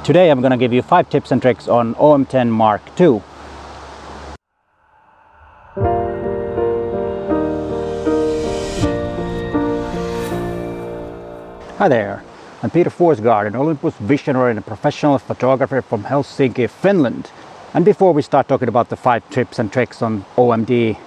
Today I'm gonna give you 5 tips and tricks on OM10 Mark II. Hi there, I'm PeterForsgard, an Olympus visionary and a professional photographer from Helsinki, Finland. And before we start talking about the 5 tips and tricks on OMD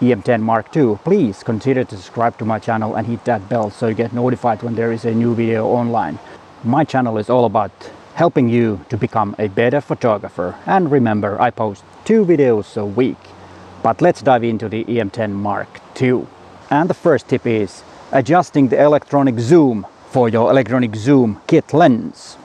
E-M10 Mark II, please consider to subscribe to my channel and hit that bell so you get notified when there is a new video online. My channel is all about helping you to become a better photographer. And remember, I post 2 videos a week. But let's dive into the E-M10 Mark II. And the first tip is adjusting the electronic zoom for your electronic zoom kit lens.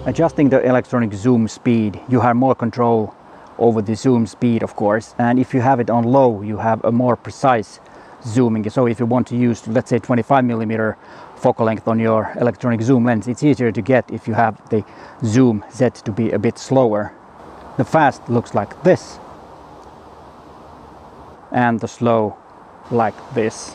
Adjusting the electronic zoom speed, you have more control over the zoom speed, of course, and if you have it on low, you have a more precise zooming. So if you want to use, let's say, 25mm focal length on your electronic zoom lens, it's easier to get if you have the zoom set to be a bit slower. The fast looks like this, and the slow like this.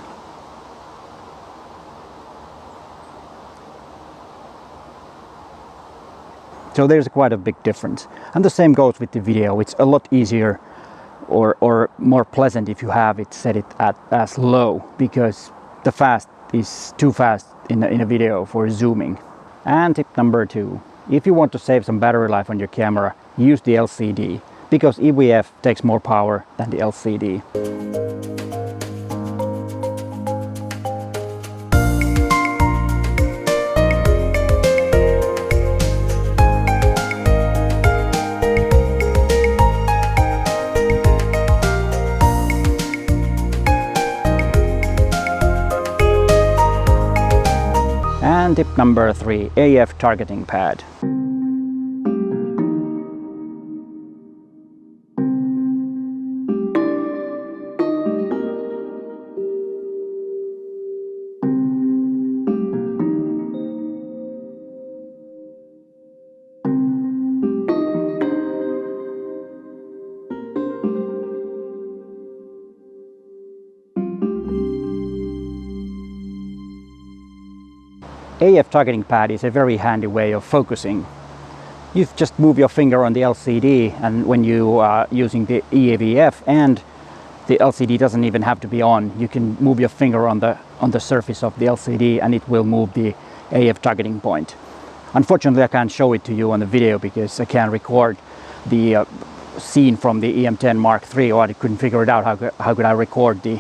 So there's quite a big difference. And the same goes with the video. It's a lot easier or more pleasant if you have it set it at as low, because the fast is too fast in a video for zooming. And tip number 2, if you want to save some battery life on your camera, use the LCD, because EVF takes more power than the LCD. And tip number 3, AF targeting pad. AF targeting pad is a very handy way of focusing. You just move your finger on the LCD, and when you are using the EVF and the LCD doesn't even have to be on, you can move your finger on the surface of the LCD and it will move the AF targeting point. Unfortunately, I can't show it to you on the video because I can't record the scene from the E-M10 Mark III, or I couldn't figure it out how could I record the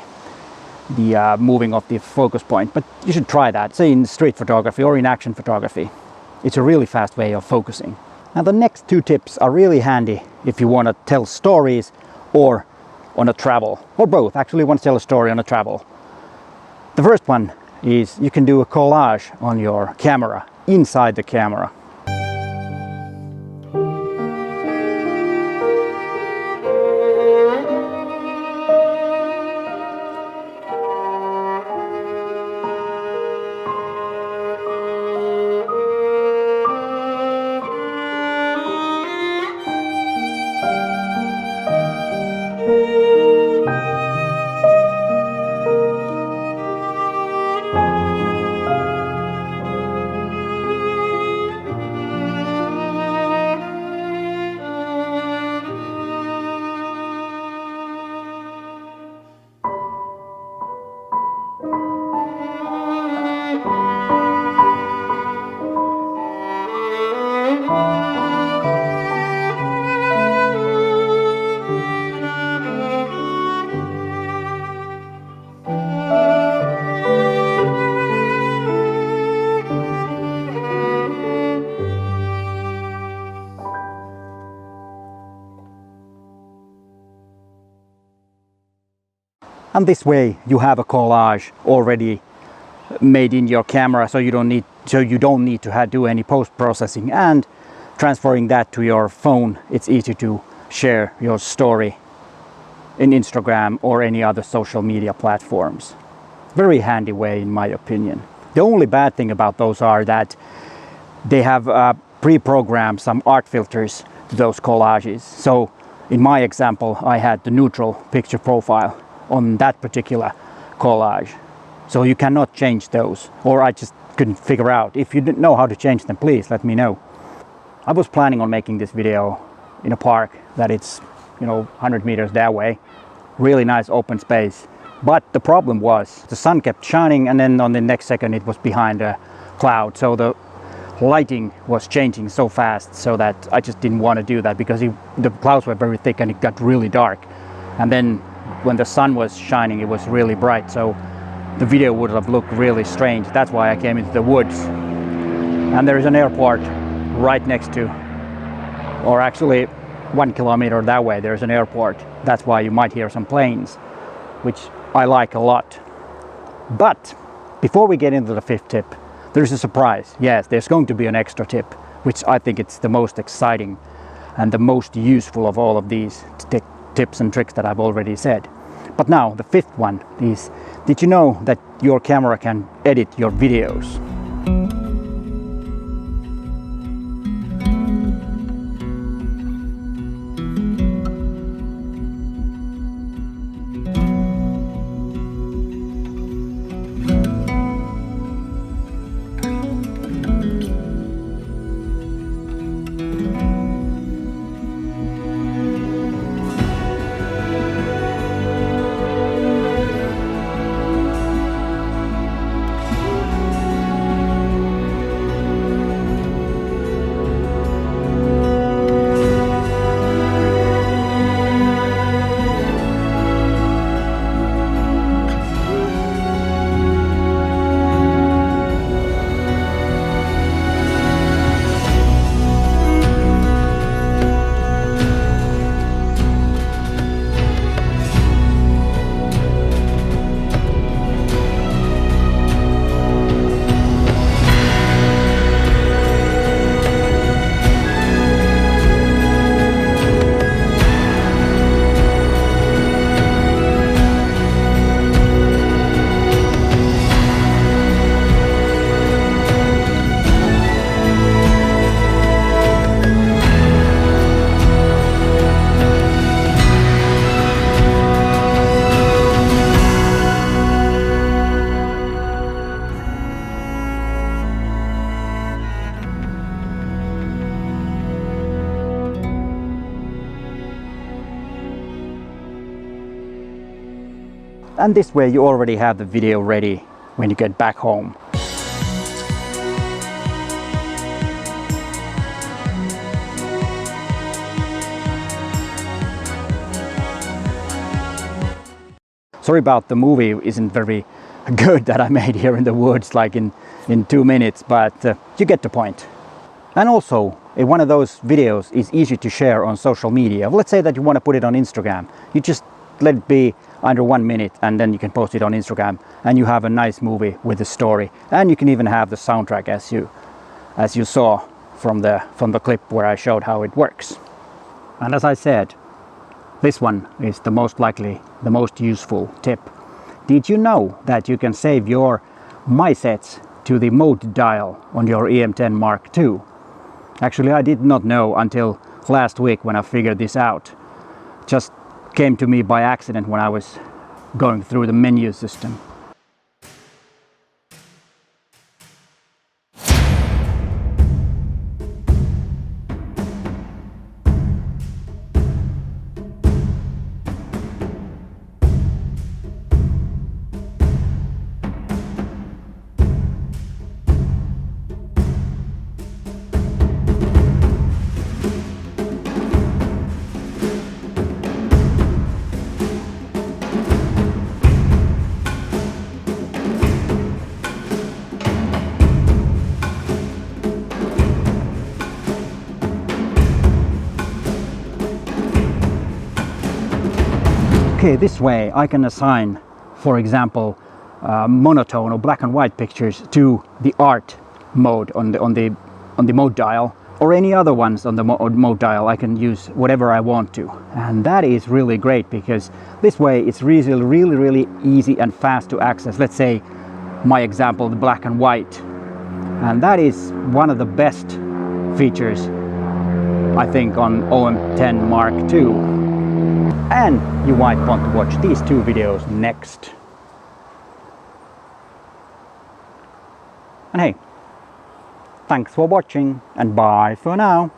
moving of the focus point. But you should try that, say in street photography or in action photography. It's a really fast way of focusing. Now the next 2 tips are really handy if you want to tell stories or on a travel, or both. Actually, you want to tell a story on a travel. The first one is you can do a collage on your camera, inside the camera. And this way you have a collage already made in your camera, so you don't need to do any post-processing, and transferring that to your phone, it's easy to share your story in Instagram or any other social media platforms. Very handy way in my opinion. The only bad thing about those are that they have pre-programmed some art filters to those collages. So in my example, I had the neutral picture profile on that particular collage. So you cannot change those, or I just couldn't figure out. If you didn't know how to change them, please let me know. I was planning on making this video in a park that it's, 100 meters that way. Really nice open space. But the problem was the sun kept shining, and then on the next second it was behind a cloud. So the lighting was changing so fast, so that I just didn't want to do that, because the clouds were very thick and it got really dark. And then when the sun was shining, it was really bright, so the video would have looked really strange. That's why I came into the woods. And there is an airport right next to, or actually 1 kilometer that way, there's an airport. That's why you might hear some planes, which I like a lot. But before we get into the fifth tip, there's a surprise. Yes, there's going to be an extra tip, which I think it's the most exciting and the most useful of all of these tips and tricks that I've already said. But now the fifth one is, did you know that your camera can edit your videos? And this way you already have the video ready when you get back home. Sorry about the movie isn't very good that I made here in the woods, like in 2 minutes, but you get the point. And also, one of those videos is easy to share on social media. Let's say that you want to put it on Instagram. You just let it be under 1 minute and then you can post it on Instagram and you have a nice movie with a story, and you can even have the soundtrack as you saw from the clip where I showed how it works. And as I said, this one is the most likely the most useful tip. Did you know that you can save your My sets to the mode dial on your E-M10 MKII? Actually, I did not know until last week when I figured this out. Just came to me by accident when I was going through the menu system. Okay, this way I can assign, for example, monotone or black and white pictures to the art mode on the mode dial, or any other ones on the mode dial. I can use whatever I want to, and that is really great because this way it's really easy and fast to access. Let's say my example, the black and white, and that is one of the best features I think on OM10 Mark II. And you might want to watch these two videos next. And hey, thanks for watching and bye for now.